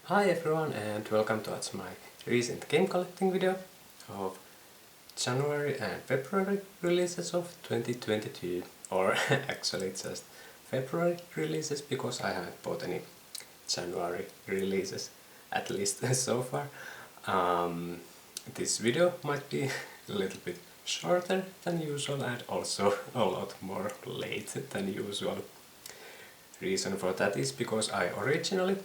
Hi everyone and welcome to my recent game collecting video of January and February releases of 2022, or actually just February releases because I haven't bought any January releases, at least so far. This video might be a little bit shorter than usual and also a lot more late than usual. Reason for that is because I originally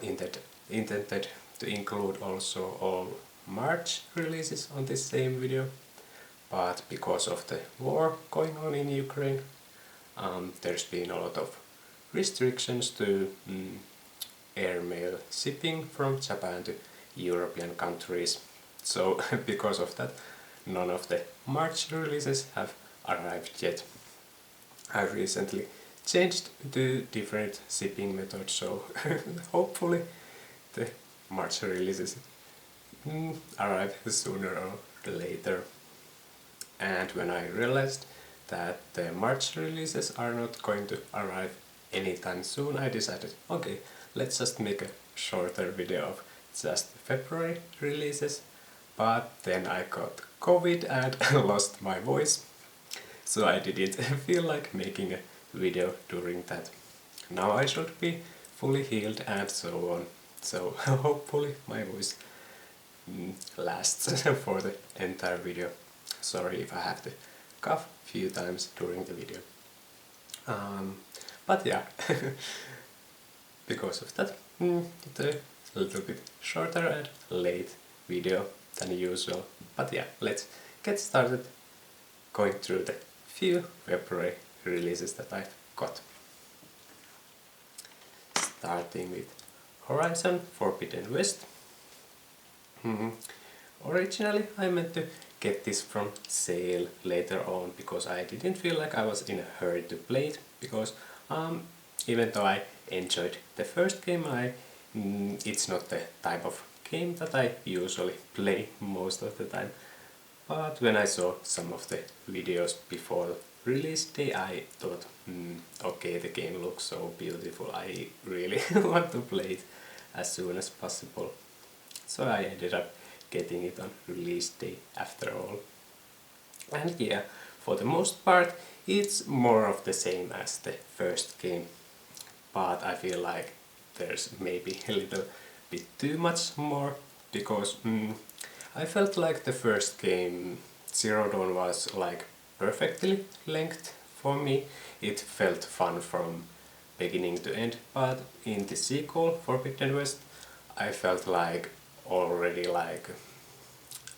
intended to include also all March releases on this same video, but because of the war going on in Ukraine, there's been a lot of restrictions to airmail shipping from Japan to European countries. So because of that, none of the March releases have arrived yet. I recently changed to different shipping methods, so hopefully the March releases arrive sooner or later. And when I realized that the March releases are not going to arrive anytime soon, I decided, okay, let's just make a shorter video of just February releases. But then I got COVID and lost my voice, so I didn't feel like making a video during that. Now I should be fully healed and so on, so hopefully my voice lasts for the entire video. Sorry if I have to cough a few times during the video. But yeah, because of that, it's a little bit shorter and late video than usual. But yeah, let's get started going through the few February releases that I've got. Starting with Horizon Forbidden West. Originally I meant to get this from sale later on because I didn't feel like I was in a hurry to play it, because even though I enjoyed the first game, it's not the type of game that I usually play most of the time. But when I saw some of the videos before the release day, I thought, okay, the game looks so beautiful, I really want to play it as soon as possible. So I ended up getting it on release day after all. And yeah, for the most part, it's more of the same as the first game. But I feel like there's maybe a little bit too much more, because I felt like the first game, Zero Dawn, was like perfectly length for me. It felt fun from beginning to end, but in the sequel, Forbidden West, I felt like already like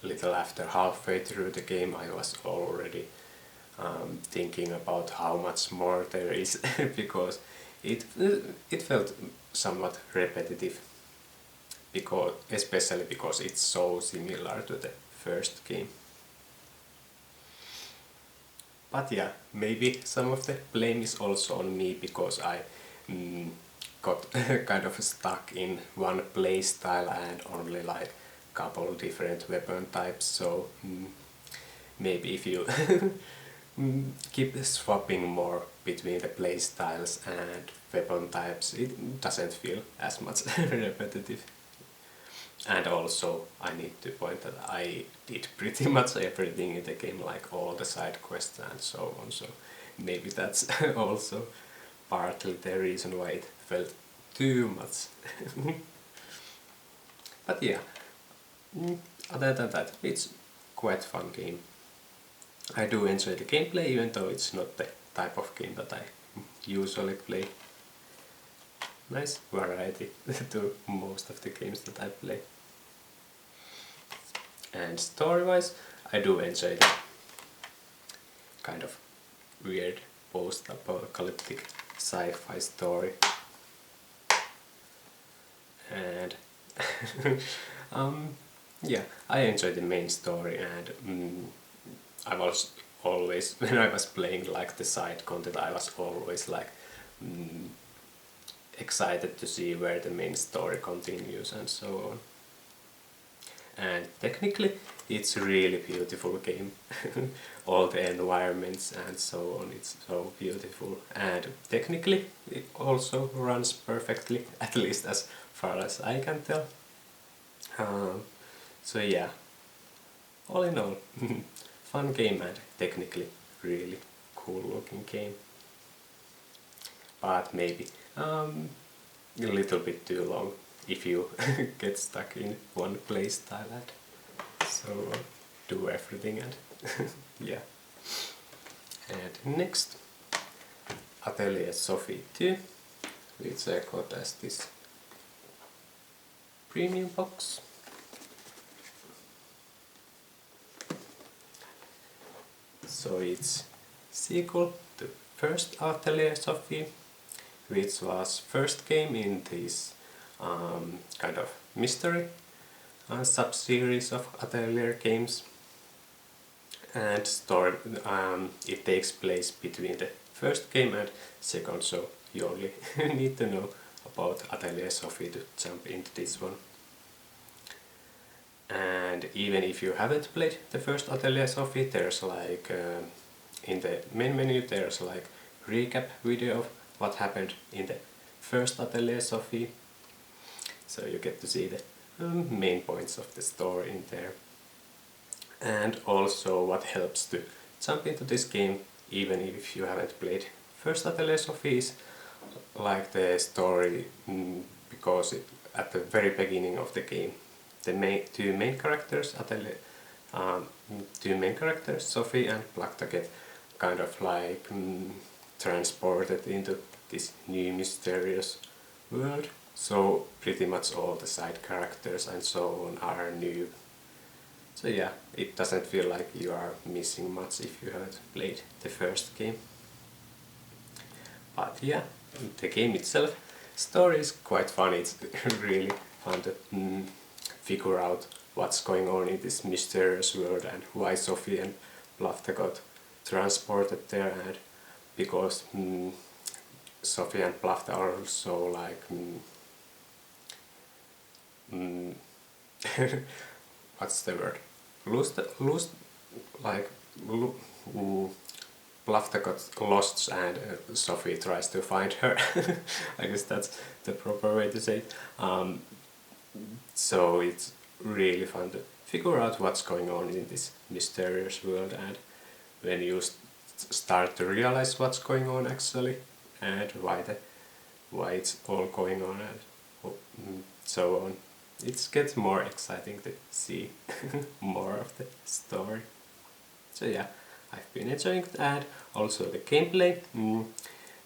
little after halfway through the game I was already thinking about how much more there is because it felt somewhat repetitive, especially because it's so similar to the first game. But yeah, maybe some of the blame is also on me because I got kind of stuck in one playstyle and only like couple different weapon types, so maybe if you keep swapping more between the playstyles and weapon types, it doesn't feel as much repetitive. And also I need to point that I did pretty much everything in the game, like all the side quests and so on, so maybe that's also partly the reason why it felt too much. But yeah, other than that, it's quite fun game. I do enjoy the gameplay, even though it's not the type of game that I usually play. Nice variety to most of the games that I play. And story-wise, I do enjoy the kind of weird post-apocalyptic sci-fi story. And yeah, I enjoy the main story, and I was always, when I was playing like the side content, I was always like excited to see where the main story continues and so on. And technically it's a really beautiful game. All the environments and so on, it's so beautiful, and technically it also runs perfectly, at least as far as I can tell. So yeah, all in all, fun game and technically really cool looking game. But maybe a little bit too long if you get stuck in one play style and so do everything and yeah. And next, Atelier Sophie 2, which I got as this premium box. So it's sequel to first Atelier Sophie, which was first game in this kind of mystery sub-series of Atelier games, and story, it takes place between the first game and second, so you only need to know about Atelier Sophie to jump into this one. And even if you haven't played the first Atelier Sophie, there's like in the main menu there's like recap video of what happened in the first Atelier Sophie, so you get to see the main points of the story in there. And also what helps to jump into this game even if you haven't played first Atelier Sophie is like the story, because at the very beginning of the game the two main characters, Sophie and Plakta, get kind of like transported into this new mysterious world. So pretty much all the side characters and so on are new. So yeah, it doesn't feel like you are missing much if you haven't played the first game. But yeah, the game itself, story is quite fun. It's really fun to figure out what's going on in this mysterious world and why Sophie and Plafta got transported there, and because Sophie and Plafta are also like what's the word? Plafta got lost and Sophie tries to find her. I guess that's the proper way to say it. So it's really fun to figure out what's going on in this mysterious world, and when you start to realize what's going on actually and why it's all going on and so on, it gets more exciting to see more of the story. So yeah, I've been enjoying it, and also the gameplay.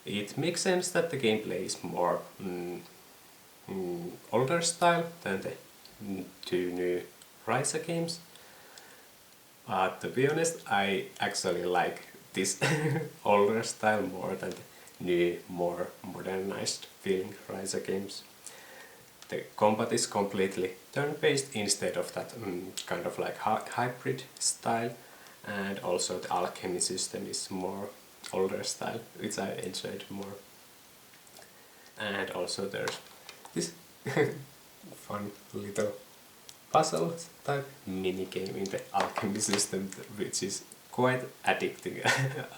It makes sense that the gameplay is more older style than the two new Ryza games. But to be honest, I actually like this older style more than the new, more modernized feeling Ryza games. The combat is completely turn-based instead of that kind of like hybrid style, and also the alchemy system is more older style, which I enjoyed more. And also there's this fun little puzzle type mini game in the alchemy system, which is quite addicting.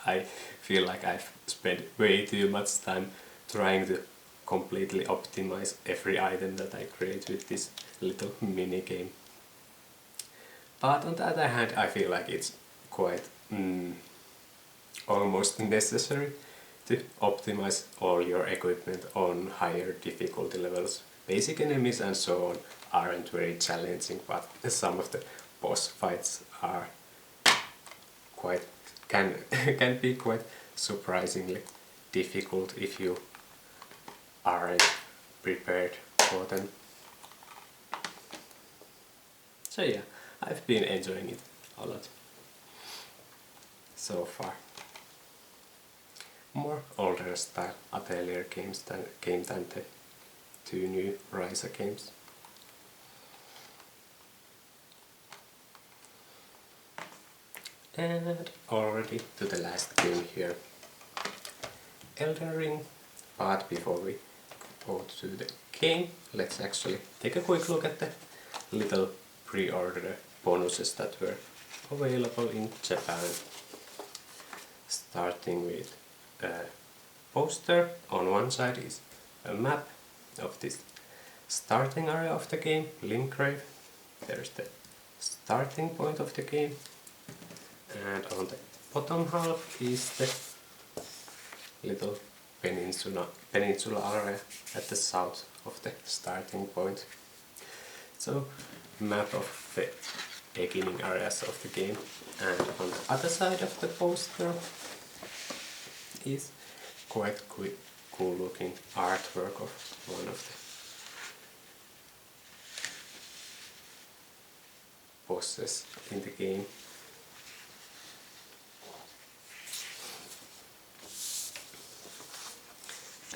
I feel like I've spent way too much time trying to completely optimize every item that I create with this little mini game. But on the other hand, I feel like it's quite almost necessary to optimize all your equipment on higher difficulty levels. Basic enemies and so on aren't very challenging, but some of the boss fights are can be quite surprisingly difficult if you aren't prepared for them. So yeah, I've been enjoying it a lot so far. More older style Atelier games than the two new Ryza games. And already to the last game here, Elden Ring. But before we go to the game, let's actually take a quick look at the little pre-order bonuses that were available in Japan. Starting with a poster. On one side is a map of this starting area of the game, Limgrave. There's the starting point of the game, and on the bottom half is the little peninsula area at the south of the starting point. So, map of the beginning areas of the game, and on the other side of the poster is quite cool looking artwork of one of the bosses in the game.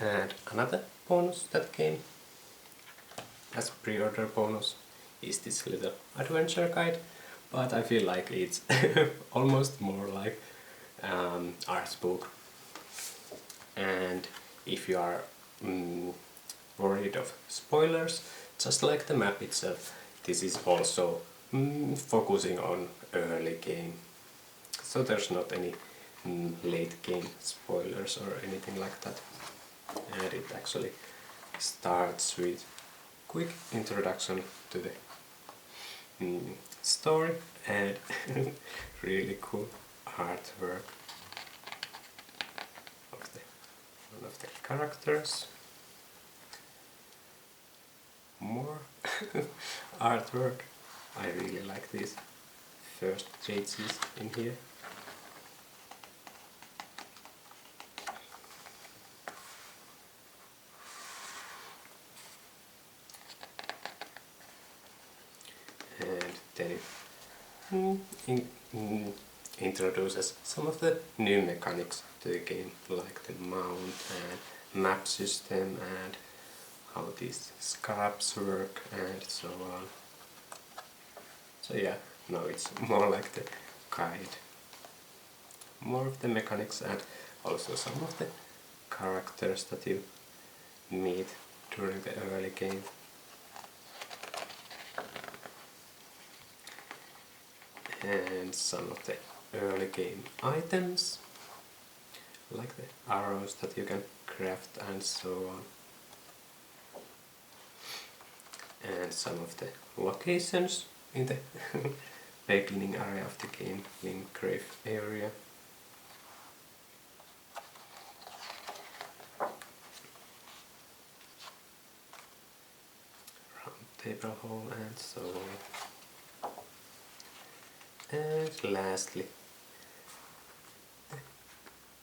And another bonus that came as pre-order bonus is this little adventure guide, but I feel like it's almost more like art book. And if you are worried of spoilers, just like the map itself, this is also focusing on early game. So there's not any late game spoilers or anything like that. And it actually starts with quick introduction to the story and really cool artwork of one of the characters. More artwork. I really like these first pages in here. And then it introduces some of the new mechanics to the game, like the mount and map system and how these scarabs work and so on. So yeah, now it's more like the guide. More of the mechanics and also some of the characters that you meet during the early game. And some of the early game items, like the arrows that you can craft and so on. And some of the locations in the beginning area of the game, Limgrave area. Round table hall and so on. And lastly,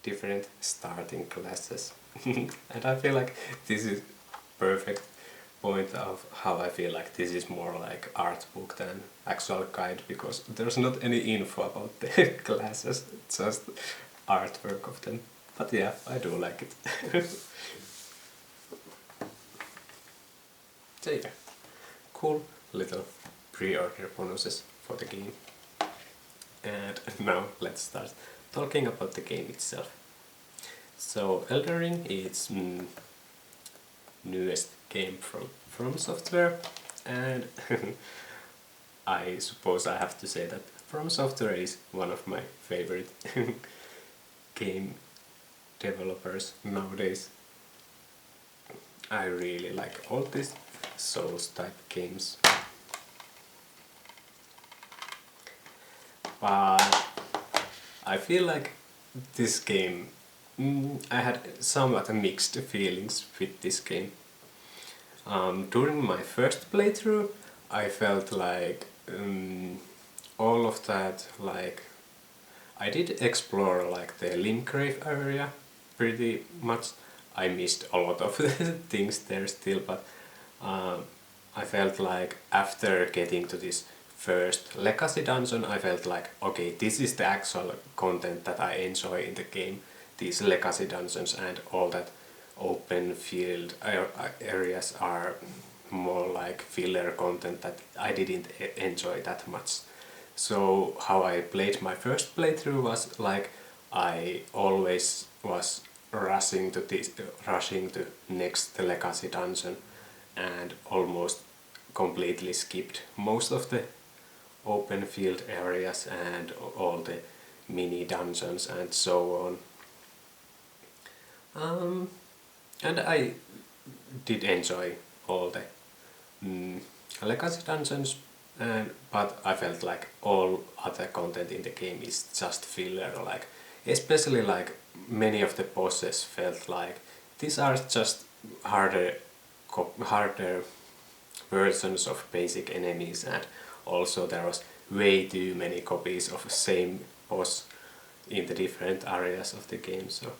different starting classes. And I feel like this is perfect point of how I feel like this is more like art book than actual guide, because there's not any info about the classes, just artwork of them. But yeah, I do like it. So yeah, cool little pre-order bonuses for the game. And now let's start talking about the game itself. So Elden Ring is newest game from Software, and I suppose I have to say that From Software is one of my favorite game developers nowadays. I really like all these Souls type games. But I feel like this game, I had somewhat mixed feelings with this game. During my first playthrough, I felt like all of that, like I did explore like the Limgrave area pretty much. I missed a lot of things there still, but I felt like after getting to this first legacy dungeon, I felt like, okay, this is the actual content that I enjoy in the game. These legacy dungeons and all that open field areas are more like filler content that I didn't enjoy that much. So how I played my first playthrough was like I always was rushing to next legacy dungeon and almost completely skipped most of the open field areas and all the mini dungeons and so on. And I did enjoy all the legacy dungeons, but I felt like all other content in the game is just filler. Like, especially like many of the bosses felt like these are just harder versions of basic enemies, and also there was way too many copies of the same boss in the different areas of the game. So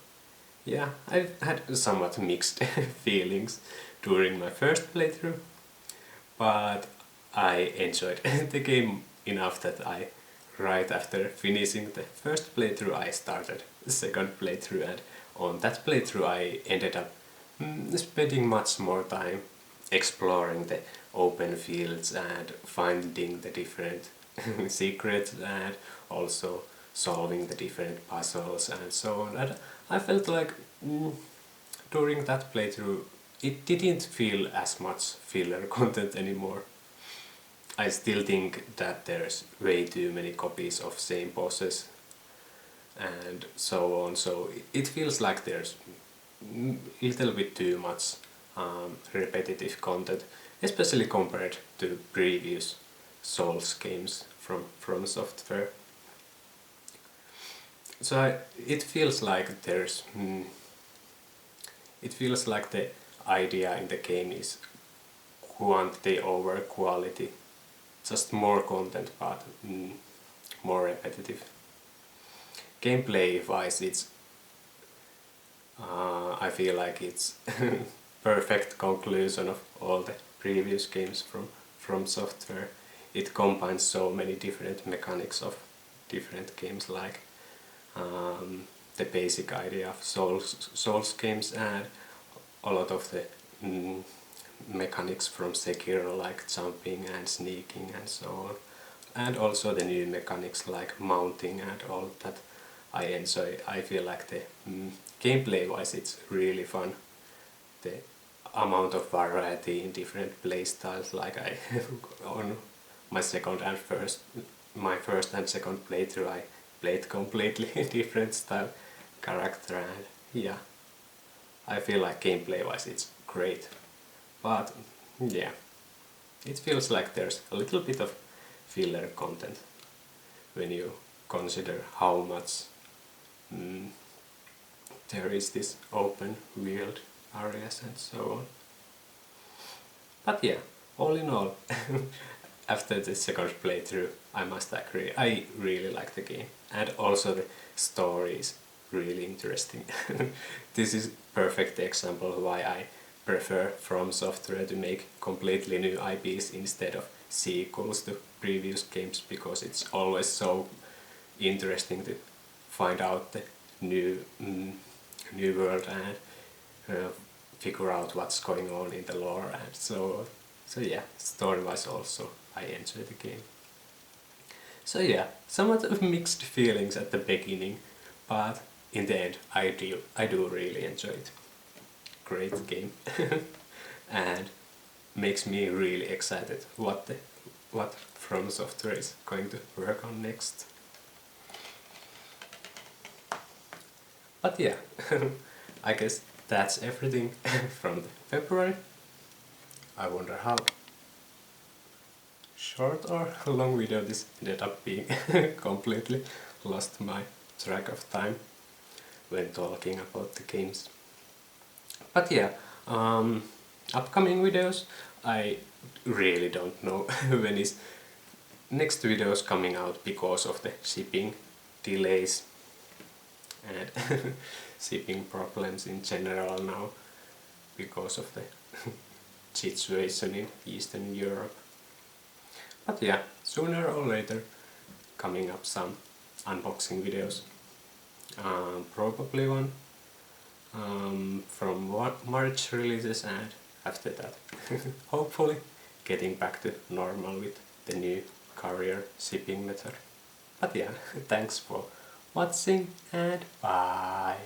yeah, I had somewhat mixed feelings during my first playthrough, but I enjoyed the game enough that right after finishing the first playthrough, I started the second playthrough, and on that playthrough I ended up spending much more time exploring the open fields and finding the different secrets and also solving the different puzzles and so on. And I felt like during that playthrough it didn't feel as much filler content anymore. I still think that there's way too many copies of same bosses and so on, so it feels like there's a little bit too much repetitive content, especially compared to previous Souls games from Software. So it feels like it feels like the idea in the game is quantity over quality, just more content but more repetitive. Gameplay wise, I feel like it's perfect conclusion of all the previous games from Software. It combines so many different mechanics of different games, like the basic idea of Souls games and a lot of the mechanics from Sekiro, like jumping and sneaking and so on, and also the new mechanics like mounting and all that I enjoy. I feel like the gameplay wise it's really fun. The amount of variety in different playstyles, like I on my first and second playthrough I played completely different style character, and yeah, I feel like gameplay wise it's great. But yeah, it feels like there's a little bit of filler content when you consider how much there is this open world areas and so on. But yeah, all in all, after the second playthrough, I must agree, I really like the game, and also the story is really interesting. This is perfect example why I prefer From Software to make completely new IPs instead of sequels to previous games, because it's always so interesting to find out the new world and figure out what's going on in the lore and so on. So yeah, story-wise also I enjoy the game. So yeah, somewhat of mixed feelings at the beginning, but in the end I do really enjoy it. Great game. And makes me really excited what From Software is going to work on next. But yeah, I guess that's everything from February. I wonder how short or long video this ended up being. Completely lost my track of time when talking about the games. But yeah, upcoming videos, I really don't know when is next videos coming out because of the shipping delays and shipping problems in general now because of the situation in Eastern Europe. But yeah, sooner or later coming up some unboxing videos. Probably one from March releases, and after that hopefully getting back to normal with the new courier shipping method. But yeah, thanks for watching and bye!